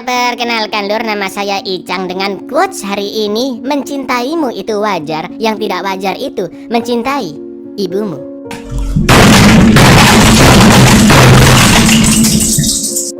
Perkenalkan Lur, nama saya Icang dengan quotes hari ini. Mencintaimu itu wajar, yang tidak wajar itu mencintai ibumu.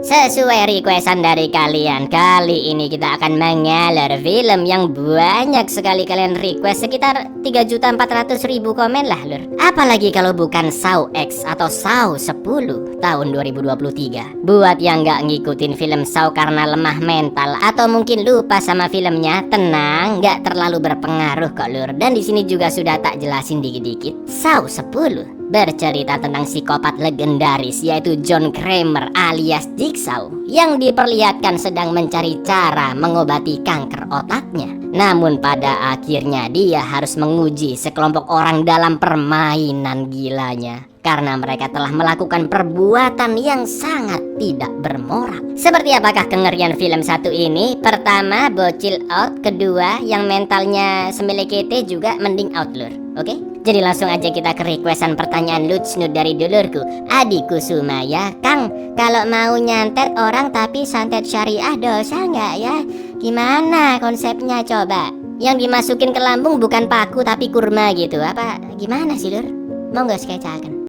Sesuai requestan dari kalian, kali ini kita akan mengalir film yang banyak sekali kalian request. Sekitar 3.400.000 komen lah Lur. Apalagi kalau bukan Saw X atau Saw 10 tahun 2023. Buat yang nggak ngikutin film Saw karena lemah mental atau mungkin lupa sama filmnya, tenang, nggak terlalu berpengaruh kok Lur. Dan di sini juga sudah tak jelasin dikit-dikit. Saw 10 bercerita tentang psikopat legendaris yaitu John Kramer alias Jigsaw yang diperlihatkan sedang mencari cara mengobati kanker otaknya. Namun pada akhirnya dia harus menguji sekelompok orang dalam permainan gilanya karena mereka telah melakukan perbuatan yang sangat tidak bermoral. Seperti apakah kengerian film satu ini? Pertama, bocil out. Kedua, yang mentalnya semilekete juga mending out Lur. Oke? Jadi langsung aja kita ke requestan pertanyaan lucu dari dulurku Adi Kusumaya. Kang, kalau mau nyantet orang tapi santet syariah dosa nggak ya? Gimana konsepnya coba? Yang dimasukin ke lambung bukan paku tapi kurma gitu. Apa gimana sih Lur? Mau nggak sketsakan?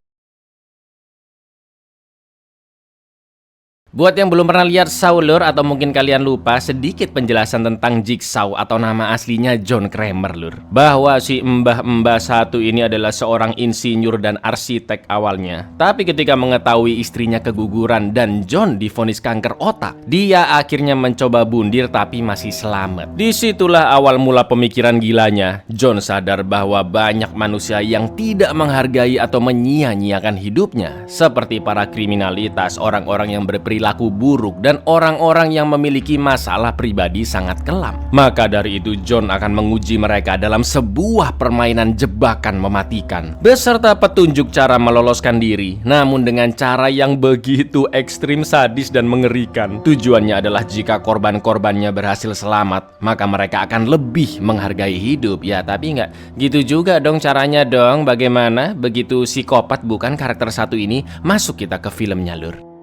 Buat yang belum pernah lihat Saw Lur, atau mungkin kalian lupa, sedikit penjelasan tentang Jigsaw atau nama aslinya John Kramer Lur. Bahwa si mbah-mbah satu ini adalah seorang insinyur dan arsitek awalnya. Tapi ketika mengetahui istrinya keguguran dan John divonis kanker otak, dia akhirnya mencoba bundir tapi masih selamat. Disitulah awal mula pemikiran gilanya. John sadar bahwa banyak manusia yang tidak menghargai atau menyia-nyiakan hidupnya, seperti para kriminalitas, orang-orang yang berperilaku buruk, dan orang-orang yang memiliki masalah pribadi sangat kelam. Maka dari itu John akan menguji mereka dalam sebuah permainan jebakan mematikan beserta petunjuk cara meloloskan diri, namun dengan cara yang begitu ekstrim, sadis, dan mengerikan. Tujuannya adalah jika korban-korbannya berhasil selamat, maka mereka akan lebih menghargai hidup. Ya tapi nggak gitu juga dong caranya dong. Bagaimana begitu psikopat bukan karakter satu ini? Masuk kita ke filmnya Lur.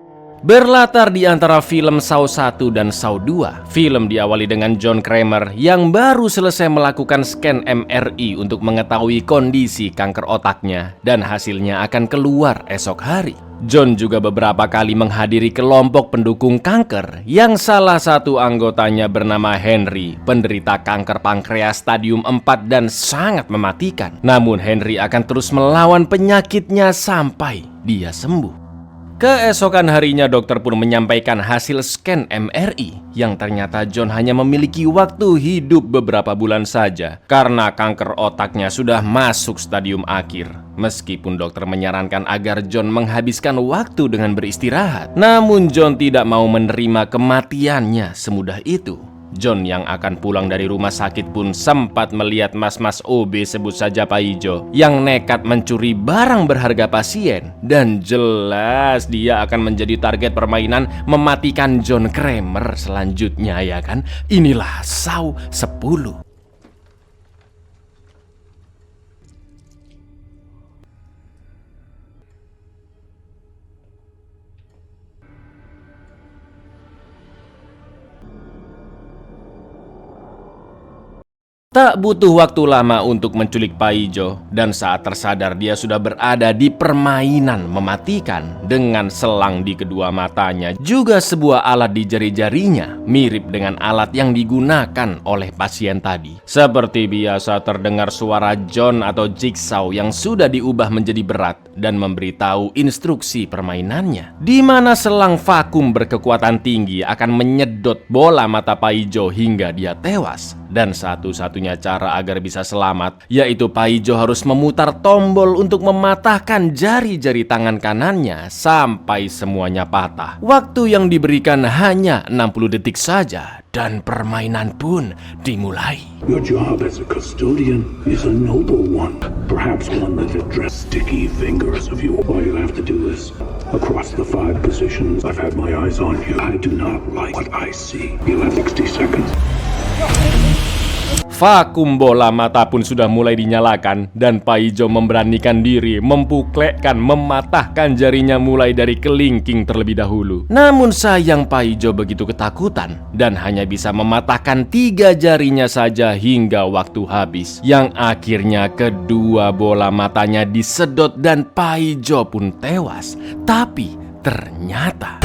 Berlatar di antara film Saw 1 dan Saw 2, film diawali dengan John Kramer yang baru selesai melakukan scan MRI untuk mengetahui kondisi kanker otaknya, dan hasilnya akan keluar esok hari. John juga beberapa kali menghadiri kelompok pendukung kanker yang salah satu anggotanya bernama Henry, penderita kanker pankreas stadium 4 dan sangat mematikan. Namun Henry akan terus melawan penyakitnya sampai dia sembuh. Keesokan harinya dokter pun menyampaikan hasil scan MRI yang ternyata John hanya memiliki waktu hidup beberapa bulan saja karena kanker otaknya sudah masuk stadium akhir. Meskipun dokter menyarankan agar John menghabiskan waktu dengan beristirahat, namun John tidak mau menerima kematiannya semudah itu. John yang akan pulang dari rumah sakit pun sempat melihat mas-mas OB, sebut saja Pak Ijo, yang nekat mencuri barang berharga pasien. Dan jelas dia akan menjadi target permainan mematikan John Kramer selanjutnya, ya kan? Inilah Saw 10. Tak butuh waktu lama untuk menculik Pak Ijo, dan saat tersadar dia sudah berada di permainan mematikan dengan selang di kedua matanya, juga sebuah alat di jari-jarinya mirip dengan alat yang digunakan oleh pasien tadi. Seperti biasa terdengar suara John atau Jigsaw yang sudah diubah menjadi berat dan memberitahu instruksi permainannya, di mana selang vakum berkekuatan tinggi akan menyedot bola mata Pak Ijo hingga dia tewas. Dan satu-satunya cara agar bisa selamat yaitu Pak Ijo harus memutar tombol untuk mematahkan jari-jari tangan kanannya sampai semuanya patah. Waktu yang diberikan hanya 60 detik saja dan permainan pun dimulai. Your job as a custodian is a noble one, perhaps one that addresses sticky fingers of you. All you have to do is across the 5 positions. I've had my eyes on you. I do not like what I see. You have 60 seconds. Vakum bola mata pun sudah mulai dinyalakan dan Paijo memberanikan diri mempuklekkan, mematahkan jarinya mulai dari kelingking terlebih dahulu. Namun sayang Paijo begitu ketakutan dan hanya bisa mematahkan 3 jarinya saja hingga waktu habis. Yang akhirnya kedua bola matanya disedot dan Paijo pun tewas. Tapi ternyata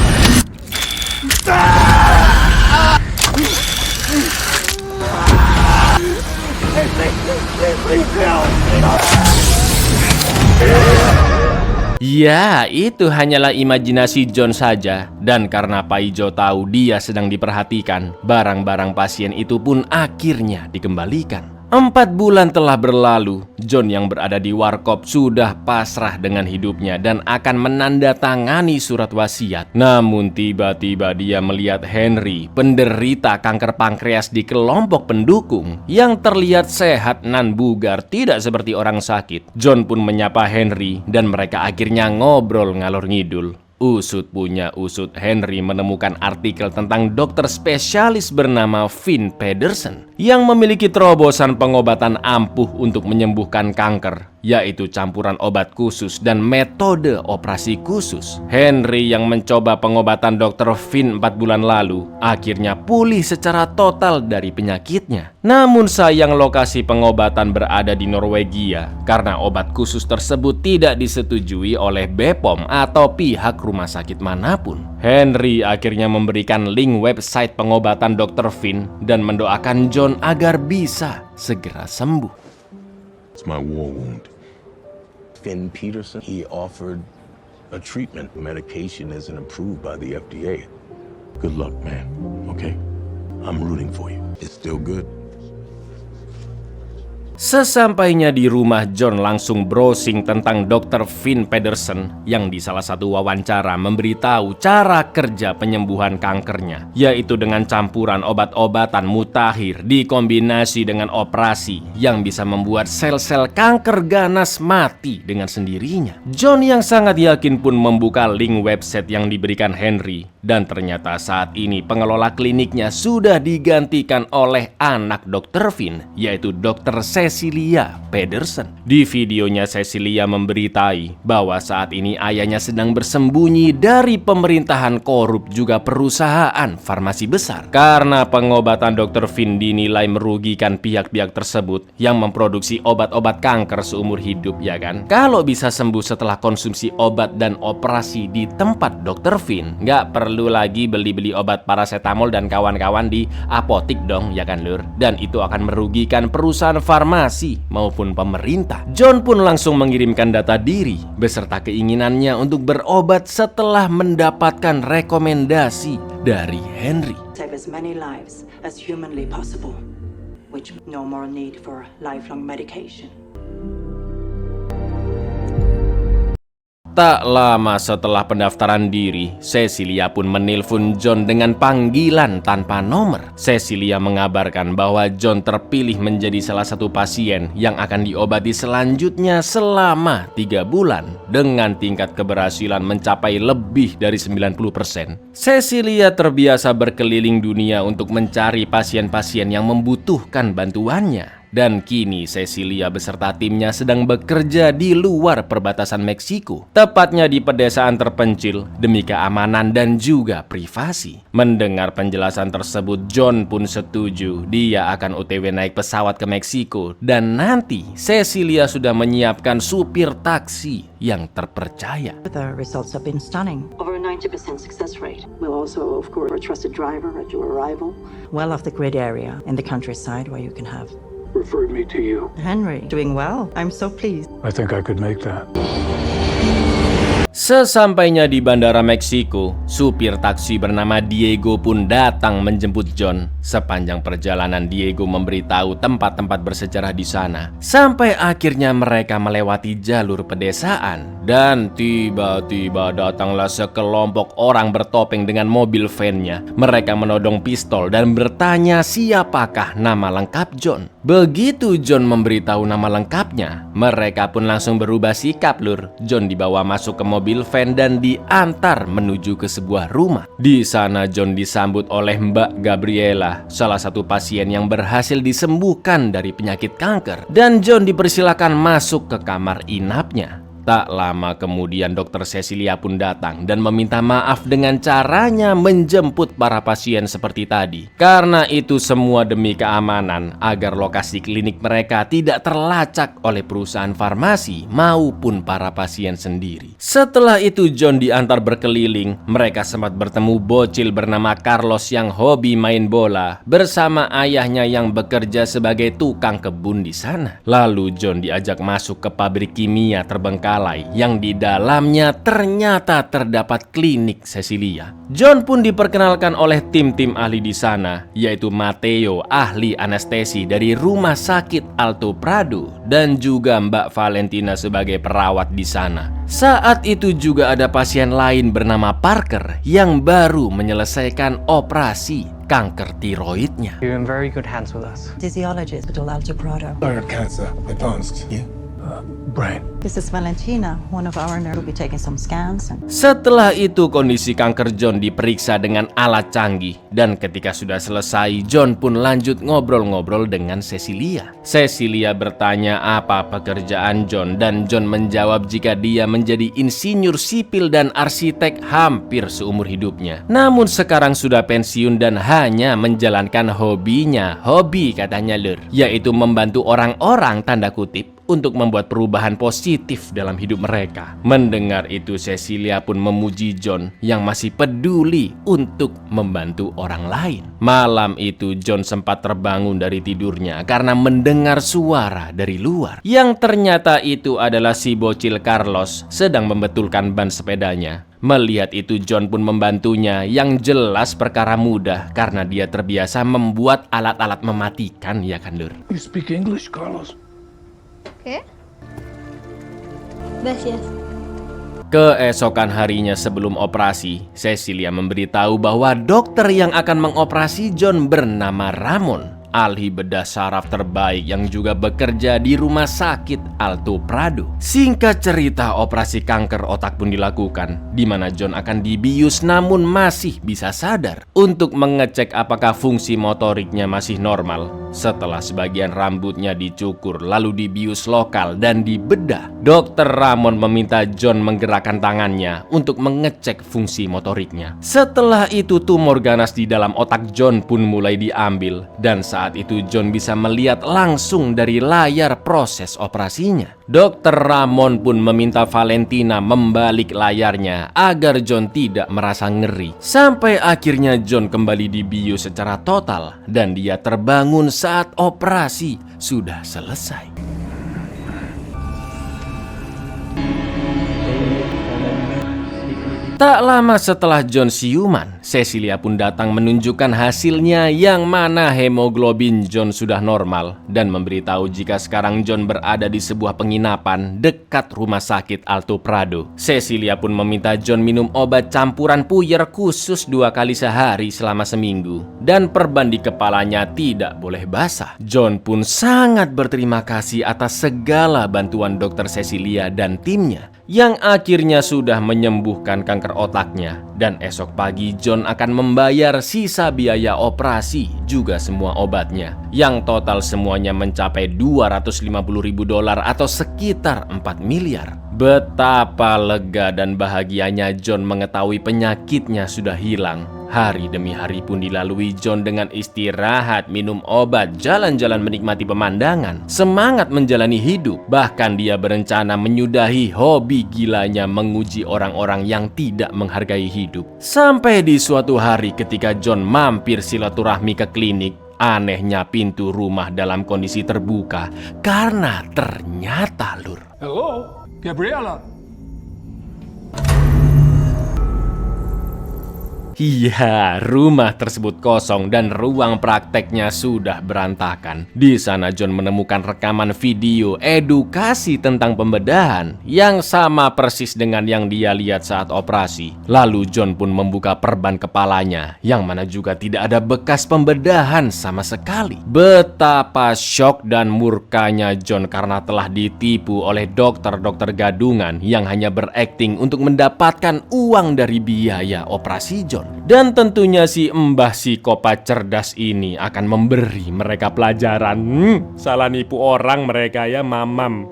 ya, itu hanyalah imajinasi John saja. Dan karena Paijo tahu dia sedang diperhatikan, barang-barang pasien itu pun akhirnya dikembalikan. 4 bulan telah berlalu, John yang berada di warkop sudah pasrah dengan hidupnya dan akan menandatangani surat wasiat. Namun tiba-tiba dia melihat Henry, penderita kanker pankreas di kelompok pendukung, yang terlihat sehat nan bugar, tidak seperti orang sakit. John pun menyapa Henry dan mereka akhirnya ngobrol ngalor ngidul. Usut punya usut, Henry menemukan artikel tentang dokter spesialis bernama Finn Pedersen yang memiliki terobosan pengobatan ampuh untuk menyembuhkan kanker, yaitu campuran obat khusus dan metode operasi khusus. Henry yang mencoba pengobatan Dr. Finn 4 bulan lalu akhirnya pulih secara total dari penyakitnya. Namun sayang lokasi pengobatan berada di Norwegia karena obat khusus tersebut tidak disetujui oleh BPOM atau pihak rumah sakit manapun. Henry akhirnya memberikan link website pengobatan Dr. Finn dan mendoakan John agar bisa segera sembuh. It's my war wound. Finn Pedersen, he offered a treatment. Medication isn't approved by the FDA. Good luck, man. Okay? I'm rooting for you. It's still good. Sesampainya di rumah, John langsung browsing tentang Dr. Finn Pedersen yang di salah satu wawancara memberitahu cara kerja penyembuhan kankernya, yaitu dengan campuran obat-obatan mutakhir dikombinasi dengan operasi yang bisa membuat sel-sel kanker ganas mati dengan sendirinya. John yang sangat yakin pun membuka link website yang diberikan Henry, dan ternyata saat ini pengelola kliniknya sudah digantikan oleh anak Dr. Finn, yaitu Dr. Cecilia Pedersen. Di videonya Cecilia memberitai bahwa saat ini ayahnya sedang bersembunyi dari pemerintahan korup juga perusahaan farmasi besar karena pengobatan Dr. Finn dinilai merugikan pihak-pihak tersebut yang memproduksi obat-obat kanker seumur hidup, ya kan? Kalau bisa sembuh setelah konsumsi obat dan operasi di tempat Dr. Finn, nggak perlu lagi beli-beli obat paracetamol dan kawan-kawan di apotik dong, ya kan lur? Dan itu akan merugikan perusahaan farmasi maupun pemerintah. John pun langsung mengirimkan data diri beserta keinginannya untuk berobat setelah mendapatkan rekomendasi dari Henry. Save as many lives as humanly possible, which no more need for lifelong medication. Tak lama setelah pendaftaran diri, Cecilia pun menelpon John dengan panggilan tanpa nomor. Cecilia mengabarkan bahwa John terpilih menjadi salah satu pasien yang akan diobati selanjutnya selama 3 bulan dengan tingkat keberhasilan mencapai lebih dari 90%. Cecilia terbiasa berkeliling dunia untuk mencari pasien-pasien yang membutuhkan bantuannya. Dan kini Cecilia beserta timnya sedang bekerja di luar perbatasan Meksiko, tepatnya di pedesaan terpencil demi keamanan dan juga privasi. Mendengar penjelasan tersebut, John pun setuju. Dia akan OTW naik pesawat ke Meksiko dan nanti Cecilia sudah menyiapkan supir taksi yang terpercaya. The results have been stunning. Over a 90% success rate. We'll also, of course, a trusted driver at your arrival. Well off the grid area in the countryside where you can have Referred me to you. Henry doing well. I'm so pleased. I think I could make that. Sesampainya di bandara Meksiko, supir taksi bernama Diego pun datang menjemput John. Sepanjang perjalanan Diego memberitahu tempat-tempat bersejarah di sana. Sampai akhirnya mereka melewati jalur pedesaan. Dan tiba-tiba datanglah sekelompok orang bertopeng dengan mobil van-nya. Mereka menodong pistol dan bertanya siapakah nama lengkap John. Begitu John memberitahu nama lengkapnya, mereka pun langsung berubah sikap lur. John dibawa masuk ke mobil mobil van dan diantar menuju ke sebuah rumah. Di sana John disambut oleh Mbak Gabriela, salah satu pasien yang berhasil disembuhkan dari penyakit kanker, dan John dipersilakan masuk ke kamar inapnya. Tak lama kemudian Dr. Cecilia pun datang dan meminta maaf dengan caranya menjemput para pasien seperti tadi. Karena itu semua demi keamanan agar lokasi klinik mereka tidak terlacak oleh perusahaan farmasi maupun para pasien sendiri. Setelah itu John diantar berkeliling. Mereka sempat bertemu bocil bernama Carlos yang hobi main bola bersama ayahnya yang bekerja sebagai tukang kebun di sana. Lalu John diajak masuk ke pabrik kimia terbengkalai yang di dalamnya ternyata terdapat klinik Cecilia. John pun diperkenalkan oleh tim-tim ahli di sana, yaitu Matteo, ahli anestesi dari Rumah Sakit Alto Prado, dan juga Mbak Valentina sebagai perawat di sana. Saat itu juga ada pasien lain bernama Parker yang baru menyelesaikan operasi kanker tiroidnya. You're in very good hands with us. Physiologist, Hospital Alto Prado. I got cancer, advanced. Yeah? Brain. This is Valentina, one of our nurses. Will be taking some scans. Setelah itu kondisi kanker John diperiksa dengan alat canggih, dan ketika sudah selesai John pun lanjut ngobrol-ngobrol dengan Cecilia. Cecilia bertanya apa pekerjaan John, dan John menjawab jika dia menjadi insinyur sipil dan arsitek hampir seumur hidupnya. Namun sekarang sudah pensiun dan hanya menjalankan hobinya. Hobi katanya lur, yaitu membantu orang-orang tanda kutip untuk membuat perubahan positif dalam hidup mereka. Mendengar itu Cecilia pun memuji John yang masih peduli untuk membantu orang lain. Malam itu John sempat terbangun dari tidurnya karena mendengar suara dari luar, yang ternyata itu adalah si bocil Carlos sedang membetulkan ban sepedanya. Melihat itu John pun membantunya, yang jelas perkara mudah karena dia terbiasa membuat alat-alat mematikan, ya kan lur? You speak English, Carlos? ¿Qué? Gracias. Keesokan harinya sebelum operasi, Cecilia memberitahu bahwa dokter yang akan mengoperasi John bernama Ramon, ahli bedah saraf terbaik yang juga bekerja di Rumah Sakit Alto Prado. Singkat cerita, operasi kanker otak pun dilakukan, di mana John akan dibius namun masih bisa sadar untuk mengecek apakah fungsi motoriknya masih normal. Setelah sebagian rambutnya dicukur lalu dibius lokal dan dibedah, Dr. Ramon meminta John menggerakkan tangannya untuk mengecek fungsi motoriknya. Setelah itu tumor ganas di dalam otak John pun mulai diambil, dan saat itu John bisa melihat langsung dari layar proses operasinya. Dr. Ramon pun meminta Valentina membalik layarnya agar John tidak merasa ngeri. Sampai akhirnya John kembali dibius secara total dan dia terbangun saat operasi sudah selesai. Tak lama setelah John siuman, Cecilia pun datang menunjukkan hasilnya yang mana hemoglobin John sudah normal dan memberitahu jika sekarang John berada di sebuah penginapan dekat Rumah Sakit Alto Prado. Cecilia pun meminta John minum obat campuran puyer khusus 2 kali sehari selama seminggu dan perban di kepalanya tidak boleh basah. John pun sangat berterima kasih atas segala bantuan Dr. Cecilia dan timnya yang akhirnya sudah menyembuhkan kanker otaknya, dan esok pagi John akan membayar sisa biaya operasi juga semua obatnya, yang total semuanya mencapai $250.000 atau sekitar 4 miliar. Betapa lega dan bahagianya John mengetahui penyakitnya sudah hilang. Hari demi hari pun dilalui John dengan istirahat, minum obat, jalan-jalan menikmati pemandangan, semangat menjalani hidup. Bahkan dia berencana menyudahi hobi gilanya menguji orang-orang yang tidak menghargai hidup. Sampai di suatu hari ketika John mampir silaturahmi ke klinik, anehnya pintu rumah dalam kondisi terbuka karena ternyata lur. Hello, Gabriela. Iya, rumah tersebut kosong dan ruang prakteknya sudah berantakan. Di sana John menemukan rekaman video edukasi tentang pembedahan yang sama persis dengan yang dia lihat saat operasi. Lalu John pun membuka perban kepalanya, yang mana juga tidak ada bekas pembedahan sama sekali. Betapa syok dan murkanya John karena telah ditipu oleh dokter-dokter gadungan yang hanya berakting untuk mendapatkan uang dari biaya operasi John. Dan tentunya si mbah psikopat cerdas ini akan memberi mereka pelajaran. Salah nipu orang mereka ya, mamam.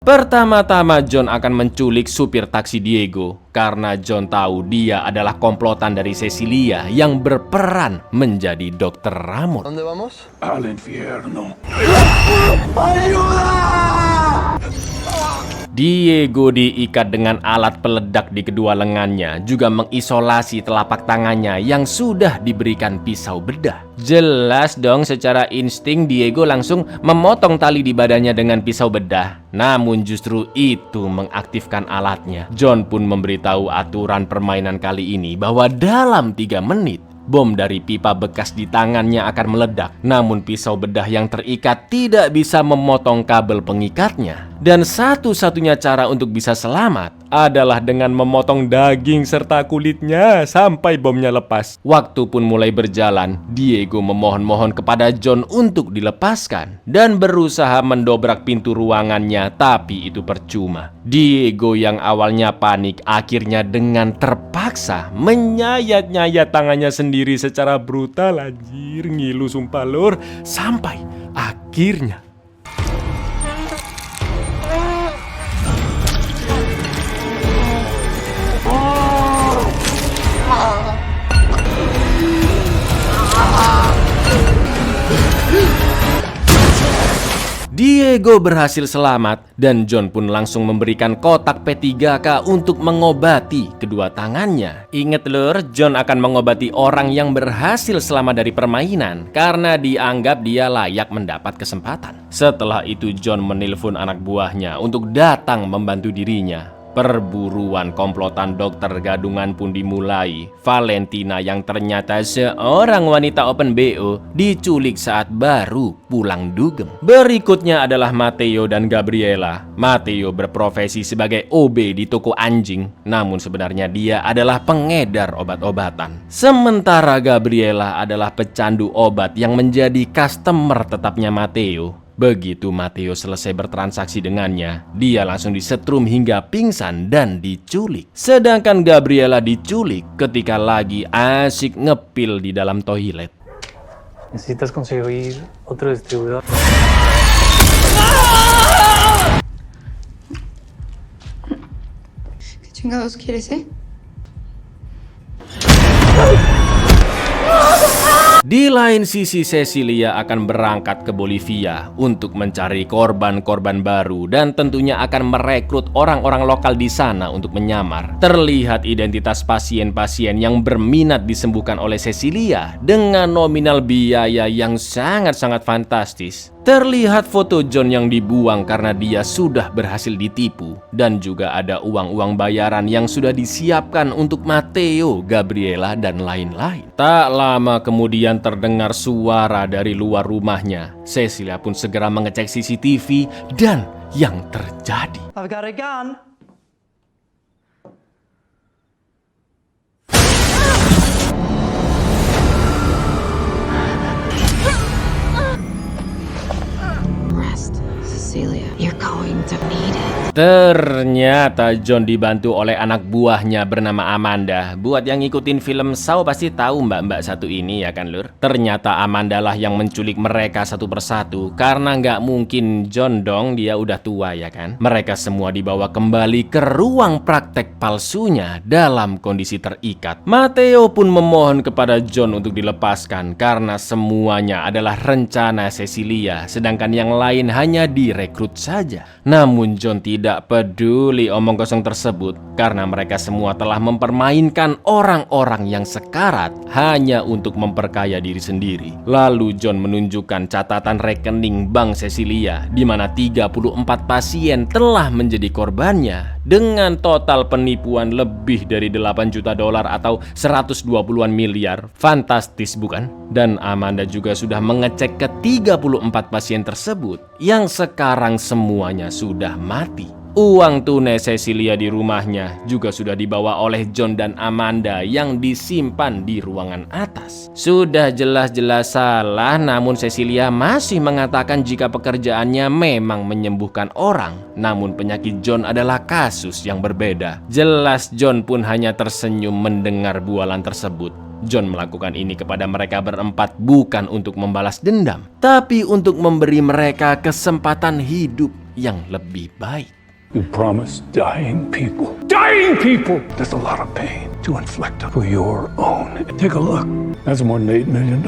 Pertama-tama John akan menculik supir taksi Diego karena John tahu dia adalah komplotan dari Cecilia yang berperan menjadi Dr. Ramon. ¿Dónde vamos? Al infierno. Diego diikat dengan alat peledak di kedua lengannya, juga mengisolasi telapak tangannya yang sudah diberikan pisau bedah. Jelas dong, secara insting Diego langsung memotong tali di badannya dengan pisau bedah. Namun justru itu mengaktifkan alatnya. John pun memberitahu aturan permainan kali ini bahwa dalam 3 menit bom dari pipa bekas di tangannya akan meledak. Namun pisau bedah yang terikat tidak bisa memotong kabel pengikatnya. Dan satu-satunya cara untuk bisa selamat adalah dengan memotong daging serta kulitnya sampai bomnya lepas. Waktu pun mulai berjalan, Diego memohon-mohon kepada John untuk dilepaskan dan berusaha mendobrak pintu ruangannya, tapi itu percuma. Diego yang awalnya panik akhirnya dengan terpaksa menyayat-nyayat tangannya sendiri secara brutal. Anjir, ngilu sumpah lur. Sampai akhirnya Diego berhasil selamat dan John pun langsung memberikan kotak P3K untuk mengobati kedua tangannya. Ingat lur, John akan mengobati orang yang berhasil selamat dari permainan karena dianggap dia layak mendapat kesempatan. Setelah itu John menelpon anak buahnya untuk datang membantu dirinya. Perburuan komplotan dokter gadungan pun dimulai. Valentina yang ternyata seorang wanita open BO diculik saat baru pulang dugem. Berikutnya adalah Matteo dan Gabriela. Matteo berprofesi sebagai OB di toko anjing, namun sebenarnya dia adalah pengedar obat-obatan. Sementara Gabriela adalah pecandu obat yang menjadi customer tetapnya Matteo. Begitu Matteo selesai bertransaksi dengannya, dia langsung disetrum hingga pingsan dan diculik. Sedangkan Gabriela diculik ketika lagi asik ngepil di dalam toilet. Necesitas conseguir otro distribuidor. ¿Qué chingados quieres, Di lain sisi, Cecilia akan berangkat ke Bolivia untuk mencari korban-korban baru dan tentunya akan merekrut orang-orang lokal di sana untuk menyamar. Terlihat identitas pasien-pasien yang berminat disembuhkan oleh Cecilia dengan nominal biaya yang sangat-sangat fantastis. Terlihat foto John yang dibuang karena dia sudah berhasil ditipu. Dan juga ada uang-uang bayaran yang sudah disiapkan untuk Matteo, Gabriela, dan lain-lain. Tak lama kemudian terdengar suara dari luar rumahnya. Cecilia pun segera mengecek CCTV dan yang terjadi. I've got a gun. Cecilia, you're going to need it. Ternyata John dibantu oleh anak buahnya bernama Amanda. Buat yang ngikutin film Saw pasti tahu mbak-mbak satu ini ya kan lur. Ternyata Amanda lah yang menculik mereka satu persatu. Karena nggak mungkin John dong, dia udah tua ya kan. Mereka semua dibawa kembali ke ruang praktek palsunya dalam kondisi terikat. Matteo pun memohon kepada John untuk dilepaskan karena semuanya adalah rencana Cecilia. Sedangkan yang lain hanya direkrut merekrut saja. Namun John tidak peduli omong kosong tersebut karena mereka semua telah mempermainkan orang-orang yang sekarat hanya untuk memperkaya diri sendiri. Lalu John menunjukkan catatan rekening Bank Cecilia di mana 34 pasien telah menjadi korbannya dengan total penipuan lebih dari 8 juta dolar atau 120-an miliar. Fantastis bukan? Dan Amanda juga sudah mengecek ke 34 pasien tersebut yang sekarang semuanya sudah mati. Uang tunai Cecilia di rumahnya juga sudah dibawa oleh John dan Amanda yang disimpan di ruangan atas. Sudah jelas-jelas salah, namun Cecilia masih mengatakan jika pekerjaannya memang menyembuhkan orang. Namun penyakit John adalah kasus yang berbeda. Jelas John pun hanya tersenyum mendengar bualan tersebut. John melakukan ini kepada mereka berempat bukan untuk membalas dendam, tapi untuk memberi mereka kesempatan hidup yang lebih baik. You promised dying people. Dying people! That's a lot of pain to inflict for your own. Take a look. That's more than $8 million.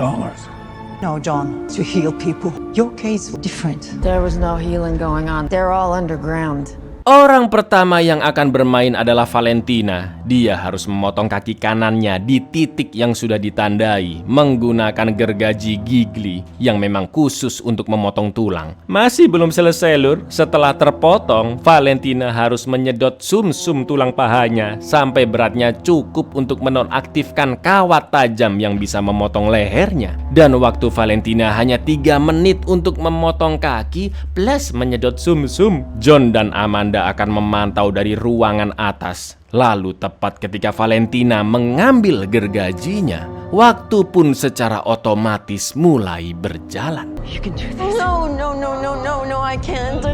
No, John, to heal people. Your case is different. There was no healing going on. They're all underground. Orang pertama yang akan bermain adalah Valentina. Dia harus memotong kaki kanannya di titik yang sudah ditandai menggunakan gergaji gigli yang memang khusus untuk memotong tulang. Masih belum selesai lur. Setelah terpotong, Valentina harus menyedot sumsum tulang pahanya sampai beratnya cukup untuk menonaktifkan kawat tajam yang bisa memotong lehernya. Dan waktu Valentina hanya 3 menit untuk memotong kaki plus menyedot sumsum. John dan Amanda akan memantau dari ruangan atas. Lalu tepat ketika Valentina mengambil gergajinya, waktu pun secara otomatis mulai berjalan. You can do this. No, I can't.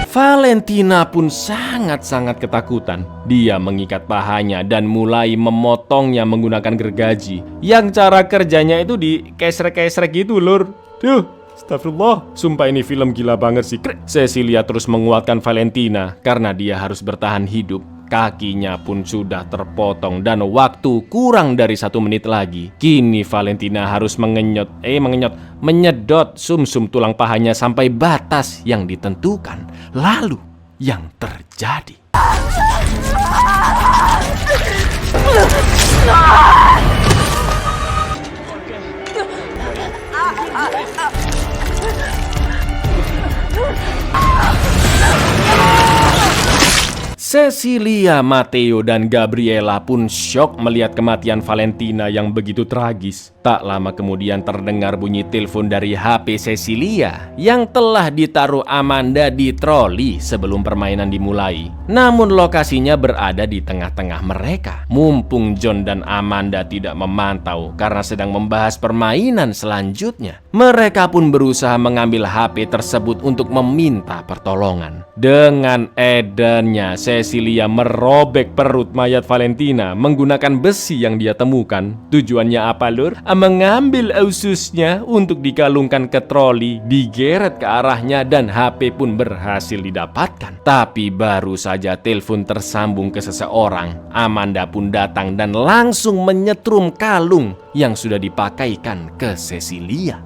Valentina pun sangat-sangat ketakutan. Dia mengikat pahanya dan mulai memotongnya menggunakan gergaji. Yang cara kerjanya itu dikesrek-kesrek gitu lur. Astagfirullah, sumpah ini film gila banget sih. Cecilia terus menguatkan Valentina karena dia harus bertahan hidup. Kakinya pun sudah terpotong dan waktu kurang dari 1 menit lagi. Kini Valentina harus menyedot sumsum tulang pahanya sampai batas yang ditentukan. Lalu yang terjadi. Cecilia, Matteo, dan Gabriela pun syok melihat kematian Valentina yang begitu tragis. Tak lama kemudian terdengar bunyi telepon dari HP Cecilia yang telah ditaruh Amanda di troli sebelum permainan dimulai. Namun lokasinya berada di tengah-tengah mereka. Mumpung John dan Amanda tidak memantau karena sedang membahas permainan selanjutnya, mereka pun berusaha mengambil HP tersebut untuk meminta pertolongan. Dengan edannya, Cecilia merobek perut mayat Valentina menggunakan besi yang dia temukan. Tujuannya apa lur? Mengambil ususnya untuk dikalungkan ke troli, digeret ke arahnya dan HP pun berhasil didapatkan. Tapi baru saja telepon tersambung ke seseorang, Amanda pun datang dan langsung menyetrum kalung yang sudah dipakaikan ke Cecilia.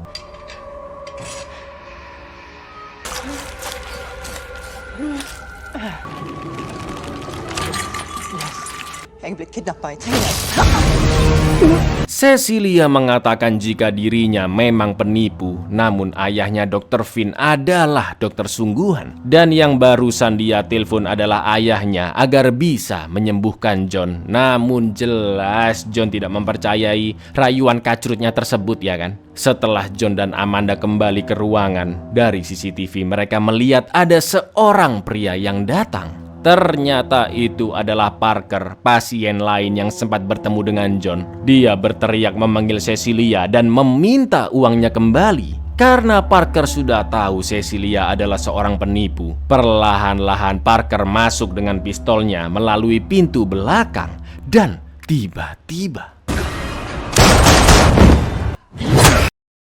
Cecilia mengatakan jika dirinya memang penipu, namun ayahnya Dr. Finn adalah dokter sungguhan. Dan yang barusan dia telepon adalah ayahnya agar bisa menyembuhkan John. Namun jelas John tidak mempercayai rayuan kacrutnya tersebut ya kan. Setelah John dan Amanda kembali ke ruangan, dari CCTV mereka melihat ada seorang pria yang datang. Ternyata itu adalah Parker, pasien lain yang sempat bertemu dengan John. Dia berteriak memanggil Cecilia dan meminta uangnya kembali. Karena Parker sudah tahu Cecilia adalah seorang penipu. Perlahan-lahan Parker masuk dengan pistolnya melalui pintu belakang. Dan tiba-tiba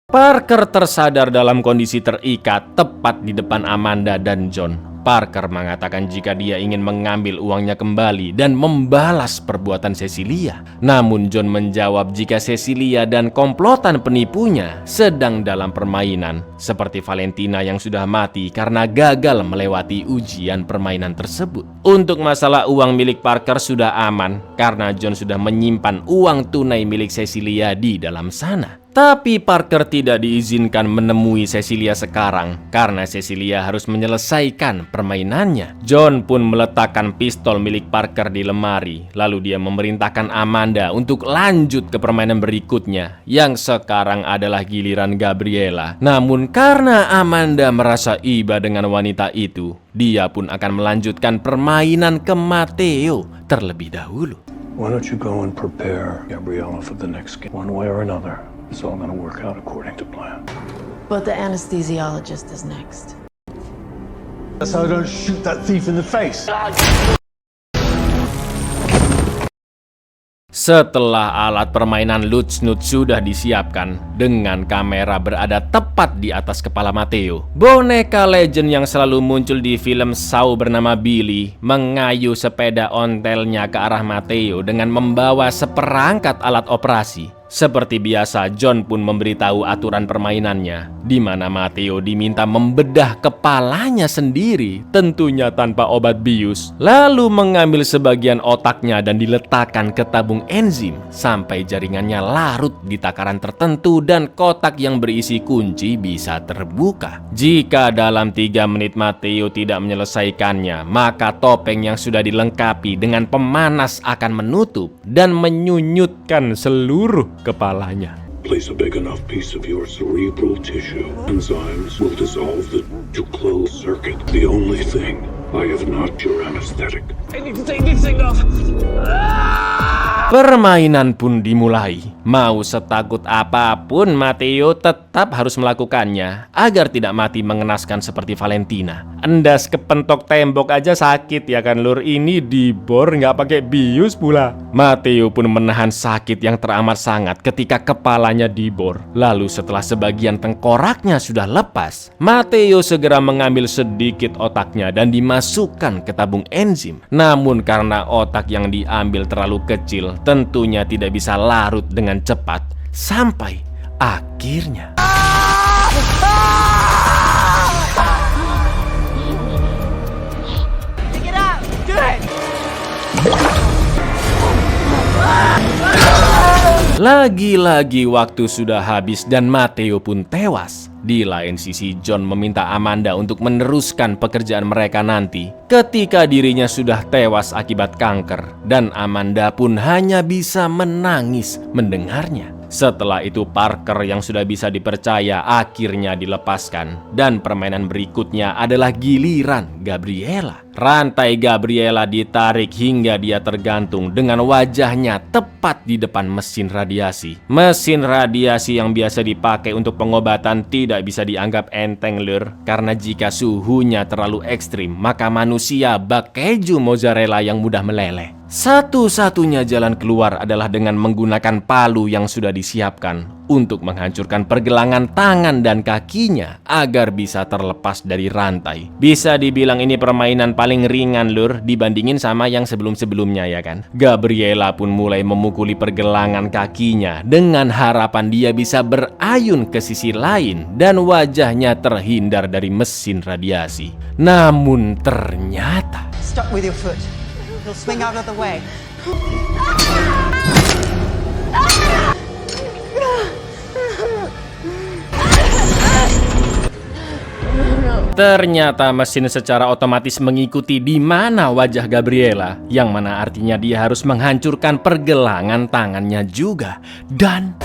Parker tersadar dalam kondisi terikat tepat di depan Amanda dan John. Parker mengatakan jika dia ingin mengambil uangnya kembali dan membalas perbuatan Cecilia. Namun John menjawab jika Cecilia dan komplotan penipunya sedang dalam permainan, seperti Valentina yang sudah mati karena gagal melewati ujian permainan tersebut. Untuk masalah uang milik Parker sudah aman karena John sudah menyimpan uang tunai milik Cecilia di dalam sana. Tapi Parker tidak diizinkan menemui Cecilia sekarang karena Cecilia harus menyelesaikan permainannya. John pun meletakkan pistol milik Parker di lemari, lalu dia memerintahkan Amanda untuk lanjut ke permainan berikutnya, yang sekarang adalah giliran Gabriella. Namun karena Amanda merasa iba dengan wanita itu, dia pun akan melanjutkan permainan ke Matteo terlebih dahulu. Why don't you go and prepare Gabriella for the next game? One way or another, it's all gonna work out according to plan. But the anesthesiologist is next. That's how I don't shoot that thief in the face. Setelah alat permainan Lutsnut sudah disiapkan dengan kamera berada tepat di atas kepala Matteo, boneka legend yang selalu muncul di film Saw bernama Billy mengayu sepeda ontelnya ke arah Matteo dengan membawa seperangkat alat operasi. Seperti biasa, John pun memberitahu aturan permainannya, di mana Matteo diminta membedah kepalanya sendiri, tentunya tanpa obat bius, lalu mengambil sebagian otaknya dan diletakkan ke tabung enzim sampai jaringannya larut di takaran tertentu dan kotak yang berisi kunci bisa terbuka. Jika dalam 3 menit Matteo tidak menyelesaikannya, maka topeng yang sudah dilengkapi dengan pemanas akan menutup dan menyunyutkan seluruh kepalanya. Place a big enough piece of your cerebral tissue. Enzymes will dissolve to close circuit. The only thing I have not your anesthetic. I need to take this thing off. Permainan pun dimulai. Mau setakut apapun, Matteo tetap harus melakukannya agar tidak mati mengenaskan seperti Valentina. Endas kepentok tembok aja sakit ya kan lur, ini dibor nggak pakai bius pula. Matteo pun menahan sakit yang teramat sangat ketika kepalanya dibor. Lalu setelah sebagian tengkoraknya sudah lepas, Matteo segera mengambil sedikit otaknya dan dimasukkan ke tabung enzim. Namun karena otak yang diambil terlalu kecil, tentunya tidak bisa larut dengan cepat sampai akhirnya. Lagi-lagi waktu sudah habis dan Matteo pun tewas. Di lain sisi, John meminta Amanda untuk meneruskan pekerjaan mereka nanti ketika dirinya sudah tewas akibat kanker, dan Amanda pun hanya bisa menangis mendengarnya. Setelah itu Parker yang sudah bisa dipercaya akhirnya dilepaskan, dan permainan berikutnya adalah giliran Gabriella. Rantai Gabriella ditarik hingga dia tergantung dengan wajahnya tepat di depan mesin radiasi. Mesin radiasi yang biasa dipakai untuk pengobatan tidak bisa dianggap enteng lur, karena jika suhunya terlalu ekstrim maka manusia bak keju mozzarella yang mudah meleleh. Satu-satunya jalan keluar adalah dengan menggunakan palu yang sudah disiapkan untuk menghancurkan pergelangan tangan dan kakinya agar bisa terlepas dari rantai. Bisa dibilang ini permainan paling ringan lur dibandingin sama yang sebelum-sebelumnya ya kan. Gabriella pun mulai memukuli pergelangan kakinya dengan harapan dia bisa berayun ke sisi lain dan wajahnya terhindar dari mesin radiasi. Namun ternyata Stop with your foot. You'll swing out of the way. ternyata mesin secara otomatis mengikuti di mana wajah Gabriella, yang mana artinya dia harus menghancurkan pergelangan tangannya juga. Dan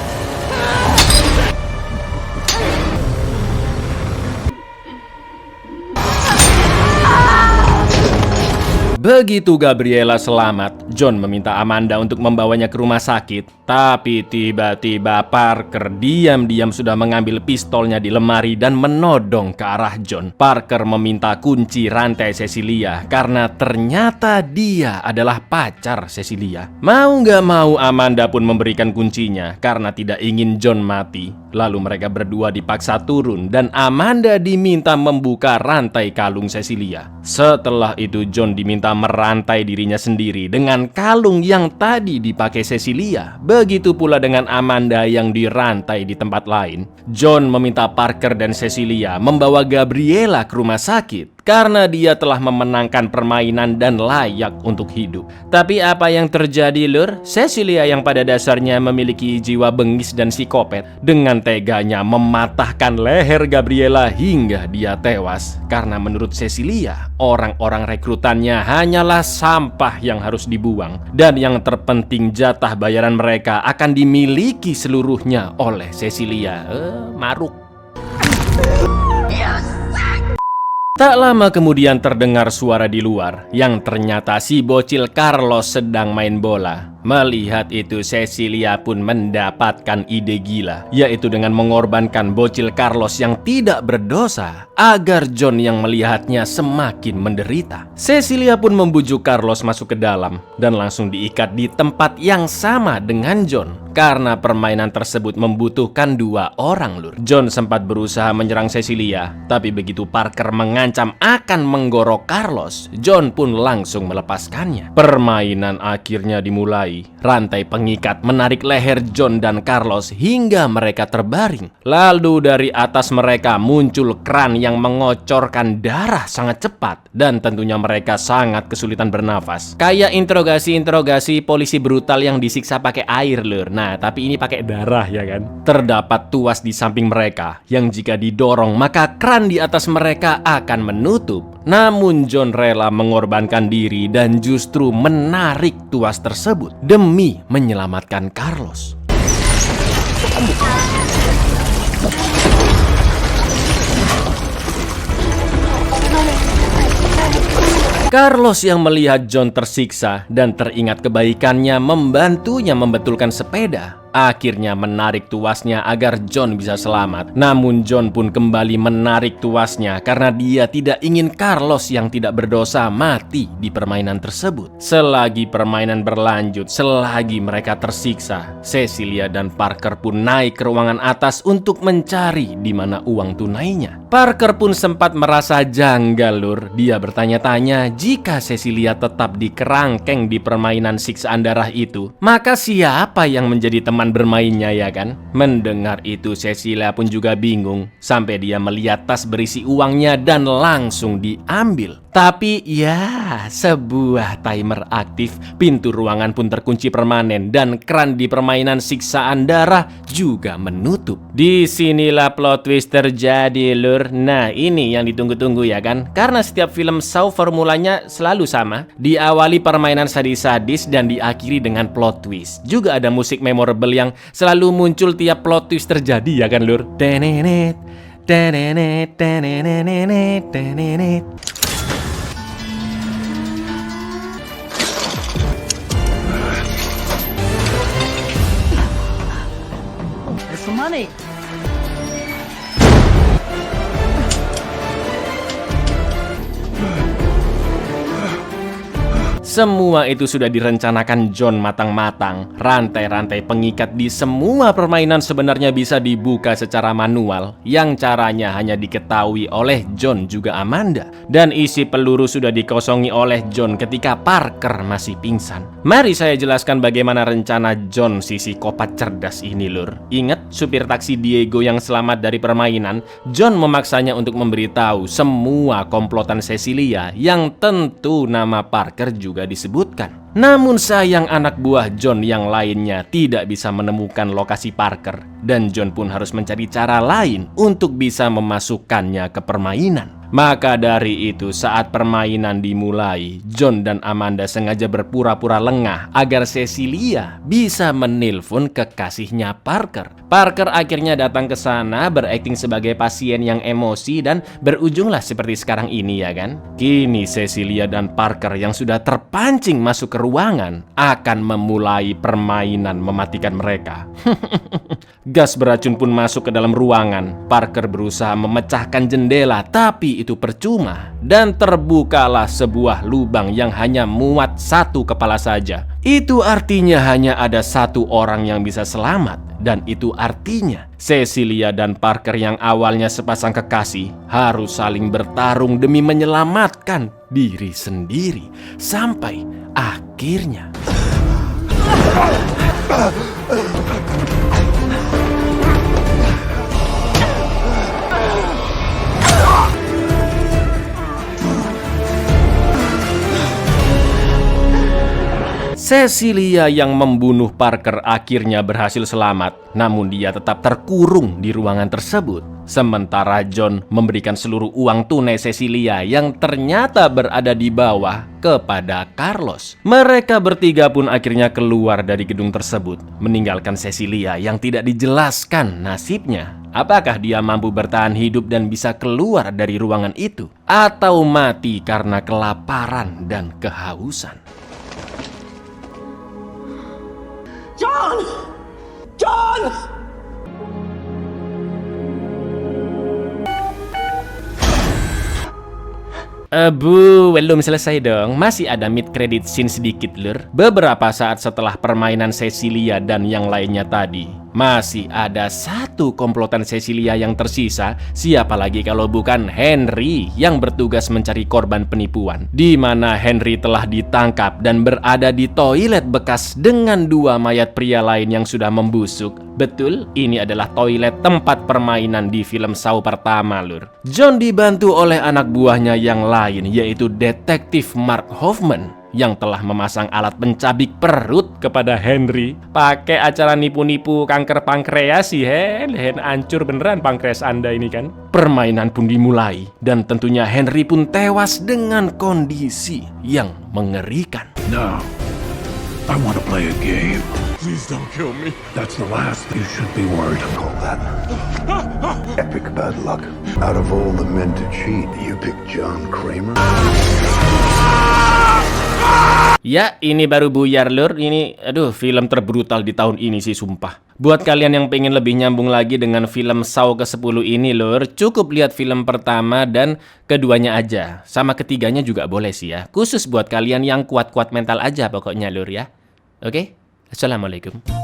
begitu Gabriella selamat, John meminta Amanda untuk membawanya ke rumah sakit. Tapi tiba-tiba Parker diam-diam sudah mengambil pistolnya di lemari dan menodong ke arah John. Parker meminta kunci rantai Cecilia karena ternyata dia adalah pacar Cecilia. Mau nggak mau Amanda pun memberikan kuncinya karena tidak ingin John mati. Lalu mereka berdua dipaksa turun dan Amanda diminta membuka rantai kalung Cecilia. Setelah itu John diminta merantai dirinya sendiri dengan kalung yang tadi dipakai Cecilia. Begitu pula dengan Amanda yang dirantai di tempat lain. John meminta Parker dan Cecilia membawa Gabriela ke rumah sakit karena dia telah memenangkan permainan dan layak untuk hidup. Tapi apa yang terjadi, Lur? Cecilia yang pada dasarnya memiliki jiwa bengis dan psikopat dengan teganya mematahkan leher Gabriela hingga dia tewas. Karena menurut Cecilia, orang-orang rekrutannya hanyalah sampah yang harus dibuang. Dan yang terpenting jatah bayaran mereka akan dimiliki seluruhnya oleh Cecilia. Maruk. Tak lama kemudian terdengar suara di luar yang ternyata si bocil Carlos sedang main bola. Melihat itu Cecilia pun mendapatkan ide gila, yaitu dengan mengorbankan bocil Carlos yang tidak berdosa agar John yang melihatnya semakin menderita. Cecilia pun membujuk Carlos masuk ke dalam dan langsung diikat di tempat yang sama dengan John. Karena permainan tersebut membutuhkan 2 orang, Lur. John sempat berusaha menyerang Cecilia, tapi begitu Parker mengancam akan menggorok Carlos, John pun langsung melepaskannya. Permainan akhirnya dimulai. Rantai pengikat menarik leher John dan Carlos hingga mereka terbaring. Lalu dari atas mereka muncul kran yang mengocorkan darah sangat cepat dan tentunya mereka sangat kesulitan bernafas. Kayak interogasi-interogasi polisi brutal yang disiksa pakai air, Lur. Nah, tapi ini pakai darah ya kan. Terdapat tuas di samping mereka yang jika didorong maka kran di atas mereka akan menutup. Namun John rela mengorbankan diri dan justru menarik tuas tersebut demi menyelamatkan Carlos. Carlos yang melihat John tersiksa dan teringat kebaikannya membantunya membetulkan sepeda, akhirnya menarik tuasnya agar John bisa selamat. Namun John pun kembali menarik tuasnya karena dia tidak ingin Carlos yang tidak berdosa mati di permainan tersebut. Selagi permainan berlanjut, selagi mereka tersiksa, Cecilia dan Parker pun naik ke ruangan atas untuk mencari di mana uang tunainya. Parker pun sempat merasa janggal, Lur. Dia bertanya-tanya, jika Cecilia tetap dikerangkeng di permainan siksaan darah itu, maka siapa yang menjadi teman bermainnya ya kan? Mendengar itu Cecilia pun juga bingung sampai dia melihat tas berisi uangnya dan langsung diambil. Tapi ya, sebuah timer aktif, pintu ruangan pun terkunci permanen dan kran di permainan siksaan darah juga menutup. Disinilah plot twist terjadi, Lur. Nah, ini yang ditunggu-tunggu ya kan? Karena setiap film Saw formulanya selalu sama. Diawali permainan sadis-sadis dan diakhiri dengan plot twist. Juga ada musik memorable yang selalu muncul tiap plot twist terjadi ya kan, Lur? Tenenet, tenenet, tenenet, tenenet. It's the money. Semua itu sudah direncanakan John matang-matang. Rantai-rantai pengikat di semua permainan sebenarnya bisa dibuka secara manual, yang caranya hanya diketahui oleh John juga Amanda. Dan isi peluru sudah dikosongi oleh John ketika Parker masih pingsan. Mari saya jelaskan bagaimana rencana John si psikopat cerdas ini, Lur. Ingat supir taksi Diego yang selamat dari permainan? John memaksanya untuk memberitahu semua komplotan Cecilia yang tentu nama Parker juga disebutkan. Namun sayang anak buah John yang lainnya tidak bisa menemukan lokasi Parker dan John pun harus mencari cara lain untuk bisa memasukkannya ke permainan. Maka dari itu saat permainan dimulai, John dan Amanda sengaja berpura-pura lengah agar Cecilia bisa menelpon kekasihnya Parker. Parker akhirnya datang ke sana berakting sebagai pasien yang emosi dan berujunglah seperti sekarang ini ya kan. Kini Cecilia dan Parker yang sudah terpancing masuk ke ruangan akan memulai permainan mematikan mereka. Gas beracun pun masuk ke dalam ruangan. Parker berusaha memecahkan jendela, tapi itu percuma. Dan terbukalah sebuah lubang yang hanya muat satu kepala saja. Itu artinya hanya ada satu orang yang bisa selamat. Dan itu artinya Cecilia dan Parker yang awalnya sepasang kekasih harus saling bertarung demi menyelamatkan diri sendiri. Sampai akhirnya Cecilia yang membunuh Parker akhirnya berhasil selamat, namun dia tetap terkurung di ruangan tersebut. Sementara John memberikan seluruh uang tunai Cecilia yang ternyata berada di bawah kepada Carlos. Mereka bertiga pun akhirnya keluar dari gedung tersebut, meninggalkan Cecilia yang tidak dijelaskan nasibnya. Apakah dia mampu bertahan hidup dan bisa keluar dari ruangan itu? Atau mati karena kelaparan dan kehausan? John! John! Belum selesai dong. Masih ada mid credit scene sedikit lur. Beberapa saat setelah permainan Cecilia dan yang lainnya tadi, masih ada satu komplotan Cecilia yang tersisa. Siapa lagi kalau bukan Henry yang bertugas mencari korban penipuan, di mana Henry telah ditangkap dan berada di toilet bekas dengan dua mayat pria lain yang sudah membusuk. Betul, ini adalah toilet tempat permainan di film Saw pertama lur. John dibantu oleh anak buahnya yang lain, yaitu detektif Mark Hoffman yang telah memasang alat pencabik perut kepada Henry. Pakai acara nipu-nipu kanker pankreas sih, Hen hancur beneran pankreas Anda ini kan. Permainan pun dimulai dan tentunya Henry pun tewas dengan kondisi yang mengerikan. Now, I want to play a game. Please don't kill me. That's the last you should be worried. Call that epic bad luck. Out of all the men to cheat, you pick John Kramer? Ya, ini baru buyar lur. Ini, film terbrutal di tahun ini sih sumpah. Buat kalian yang pengen lebih nyambung lagi dengan film Saw ke-10 ini lur, cukup lihat film pertama dan keduanya aja. Sama ketiganya juga boleh sih ya. Khusus buat kalian yang kuat-kuat mental aja pokoknya lur ya. Oke? Assalamualaikum.